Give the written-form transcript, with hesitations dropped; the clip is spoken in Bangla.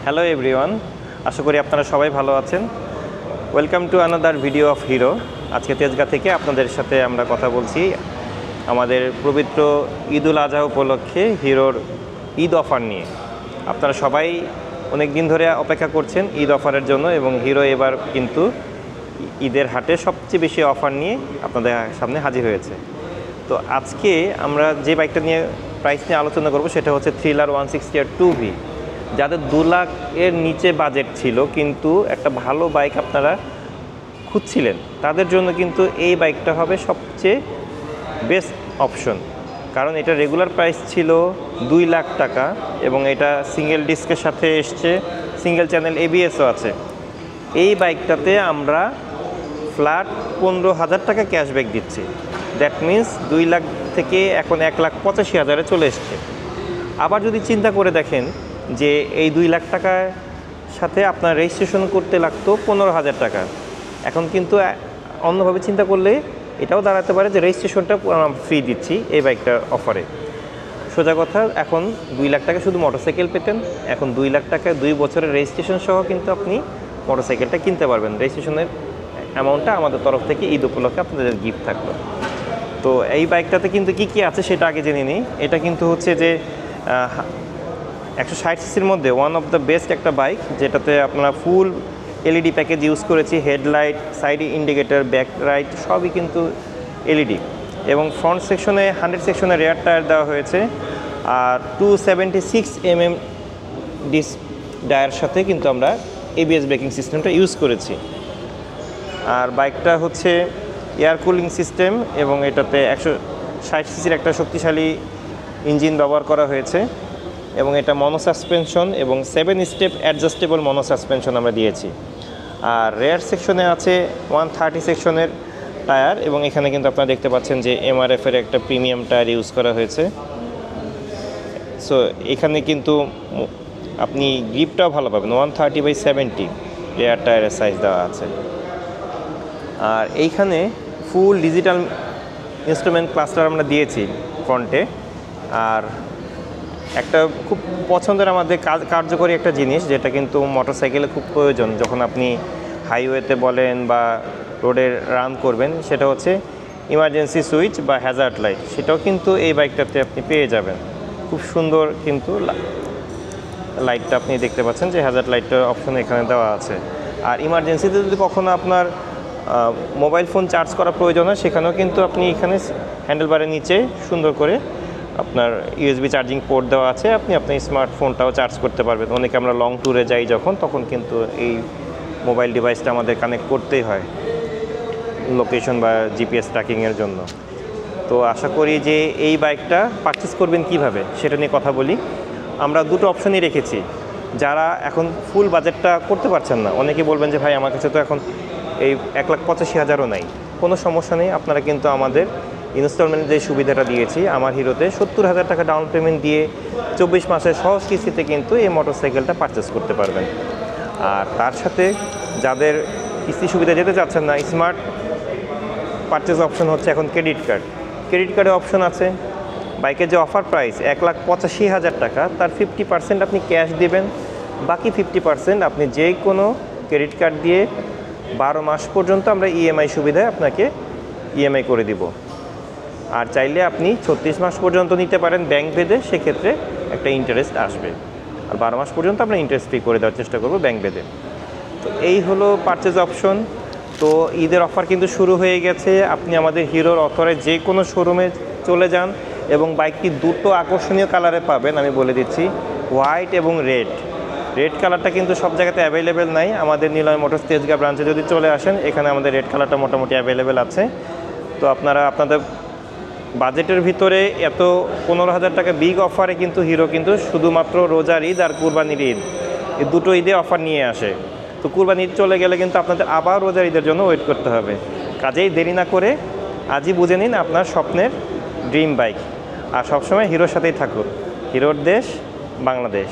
হ্যালো এভরিওয়ান, আশা করি আপনারা সবাই ভালো আছেন। Welcome to another video of hero. আজকে তেজগাঁ থেকে আপনাদের সাথে আমরা কথা বলছি আমাদের পবিত্র ঈদুল আজহা উপলক্ষে হিরোর ঈদ অফার নিয়ে। আপনারা সবাই অনেক দিন ধরে অপেক্ষা করছেন ঈদ অফারের জন্য, এবং হিরো এবার কিন্তু ঈদের হাটে সবচেয়ে বেশি অফার নিয়ে আপনাদের সামনে হাজির হয়েছে। তো আজকে আমরা যে বাইকটা নিয়ে প্রাইস নিয়ে আলোচনা করব সেটা হচ্ছে থ্রিলার 160 আর 2V। যাদের 2 লাখের নিচে বাজেট ছিল কিন্তু একটা ভালো বাইক আপনারা খুঁজছিলেন, তাদের জন্য কিন্তু এই বাইকটা হবে সবচেয়ে বেস্ট অপশন। কারণ এটা রেগুলার প্রাইস ছিল 2 লাখ টাকা এবং এটা সিঙ্গেল ডিস্কের সাথে এসছে, সিঙ্গেল চ্যানেল ABSও আছে। এই বাইকটাতে আমরা ফ্ল্যাট 15,000 টাকা ক্যাশব্যাক দিচ্ছি। দ্যাট মিন্স 2 লাখ থেকে এখন 1,85,000-এ চলে এসছে। আবার যদি চিন্তা করে দেখেন যে এই 2 লাখ টাকার সাথে আপনার রেজিস্ট্রেশন করতে লাগতো 15,000 টাকা, এখন কিন্তু অন্যভাবে চিন্তা করলে এটাও দাঁড়াতে পারে যে রেজিস্ট্রেশনটা ফ্রি দিচ্ছি এই বাইকটার অফারে। সোজা কথা, এখন 2 লাখ টাকা শুধু মোটরসাইকেল পেতেন, এখন 2 লাখ টাকায় 2 বছরের রেজিস্ট্রেশন সহ কিন্তু আপনি মোটরসাইকেলটা কিনতে পারবেন। রেজিস্ট্রেশনের অ্যামাউন্টটা আমাদের তরফ থেকে ঈদ উপলক্ষে আপনাদের গিফট থাকলো। তো এই বাইকটাতে কিন্তু কী আছে সেটা আগে জেনে নিই। এটা কিন্তু হচ্ছে যে 160 সিসির মধ্যে ওয়ান অফ দ্য বেস্ট একটা বাইক, যেটাতে আপনারা ফুল LED প্যাকেজ ইউজ করেছি। Headlight, side indicator, back light সবই কিন্তু LED, এবং ফ্রন্ট সেকশনে 100 সেকশনে রেয়ার টায়ার দেওয়া হয়েছে। আর 276 mm ডিস্ক ডায়ার সাথে কিন্তু আমরা ABS ব্রেকিং সিস্টেমটা ইউজ করেছি। আর বাইকটা হচ্ছে এয়ার কুলিং সিস্টেম, এবং এটাতে 160 সিসির একটা শক্তিশালী ইঞ্জিন ব্যবহার করা হয়েছে, এবং এটা মনো সাসপেনশন এবং 7 স্টেপ অ্যাডজাস্টেবল মনো সাসপেনশন আমরা দিয়েছি। আর রেয়ার সেকশনে আছে 130 সেকশনের টায়ার, এবং এখানে কিন্তু আপনারা দেখতে পাচ্ছেন যে MRF-এর একটা প্রিমিয়াম টায়ার ইউজ করা হয়েছে। সো এখানে কিন্তু আপনি গ্রিপটাও ভালো পাবেন, 130/70 রেয়ার টায়ারের সাইজ দেওয়া আছে। আর এইখানে ফুল ডিজিটাল ইনস্ট্রুমেন্ট ক্লাস্টার আমরা দিয়েছি ফ্রন্টে। আর একটা খুব পছন্দের আমাদের কার্যকরী একটা জিনিস, যেটা কিন্তু মোটরসাইকেলে খুব প্রয়োজন যখন আপনি হাইওয়েতে বলেন বা রোডে রান করবেন, সেটা হচ্ছে ইমার্জেন্সি সুইচ বা হ্যাজার্ড লাইট। সেটাও কিন্তু এই বাইকটাতে আপনি পেয়ে যাবেন। খুব সুন্দর কিন্তু লাইটটা আপনি দেখতে পাচ্ছেন যে হ্যাজার্ড লাইটটার অপশন এখানে দেওয়া আছে। আর ইমার্জেন্সিতে যদি কখনো আপনার মোবাইল ফোন চার্জ করা প্রয়োজন হয়, সেখানেও কিন্তু আপনি এখানে হ্যান্ডেলবারের নিচে সুন্দর করে আপনার USB চার্জিং পোর্ট দেওয়া আছে, আপনি আপনার স্মার্টফোনটাও চার্জ করতে পারবেন। অনেকে আমরা লং ট্যুরে যাই যখন, তখন কিন্তু এই মোবাইল ডিভাইসটা আমাদের কানেক্ট করতেই হয় লোকেশন বা GPS ট্র্যাকিংয়ের জন্য। তো আশা করি যে এই বাইকটা পারচেস করবেন কিভাবে সেটা নিয়ে কথা বলি। আমরা দুটো অপশনই রেখেছি। যারা এখন ফুল বাজেটটা করতে পারছেন না, অনেকে বলবেন যে ভাই আমার কাছে তো এখন এই 1,85,000-ও নাই, কোনো সমস্যা নেই। আপনারা কিন্তু আমাদের ইনস্টলমেন্টের যে সুবিধাটা দিয়েছি আমার হিরোতে 70,000 টাকা ডাউন পেমেন্ট দিয়ে 24 মাসের সহজ কিস্তিতে কিন্তু এই মোটরসাইকেলটা পারচেস করতে পারবেন। আর তার সাথে যাদের কিস্তি সুবিধা যেতে চাচ্ছেন না, স্মার্ট পারচেস অপশন হচ্ছে এখন ক্রেডিট কার্ডের অপশন আছে। বাইকের যে অফার প্রাইস 1,85,000 টাকা, তার 50% আপনি ক্যাশ দিবেন, বাকি 50% আপনি যে কোনো ক্রেডিট কার্ড দিয়ে 12 মাস পর্যন্ত আমরা EMI সুবিধায় আপনাকে EMI করে দিব। আর চাইলে আপনি 36 মাস পর্যন্ত নিতে পারেন ব্যাংক ভেদে, সেক্ষেত্রে একটা ইন্টারেস্ট আসবে। আর 12 মাস পর্যন্ত আমরা ইন্টারেস্ট ফ্রি করে দেওয়ার চেষ্টা করব ব্যাংক ভেদে। তো এই হলো পারচেজ অপশন। তো ঈদের অফার কিন্তু শুরু হয়ে গেছে। আপনি আমাদের হিরোর অথরাইজড যে কোনো শোরুমে চলে যান, এবং বাইকটি দুটো আকর্ষণীয় কালারে পাবেন। আমি বলে দিচ্ছি, হোয়াইট এবং রেড কালারটা কিন্তু সব জায়গাতে অ্যাভেলেবেল নাই। আমাদের নিলয় মোটরস তেজগাঁ ব্রাঞ্চে যদি চলে আসেন, এখানে আমাদের রেড কালারটা মোটামুটি অ্যাভেলেবেল আছে। তো আপনারা আপনাদের বাজেটের ভিতরে এত 15,000 টাকা বিগ অফারে কিন্তু হিরো কিন্তু শুধুমাত্র রোজার ঈদ আর কুরবানির ঈদ, এই দুটো ঈদে অফার নিয়ে আসে। তো কুরবানি ঈদ চলে গেলে কিন্তু আপনাদের আবার রোজার ঈদের জন্য ওয়েট করতে হবে। কাজেই দেরি না করে আজই বুঝে নিন আপনার স্বপ্নের ড্রিম বাইক। আর সবসময় হিরোর সাথেই থাকুন। হিরোর দেশ বাংলাদেশ।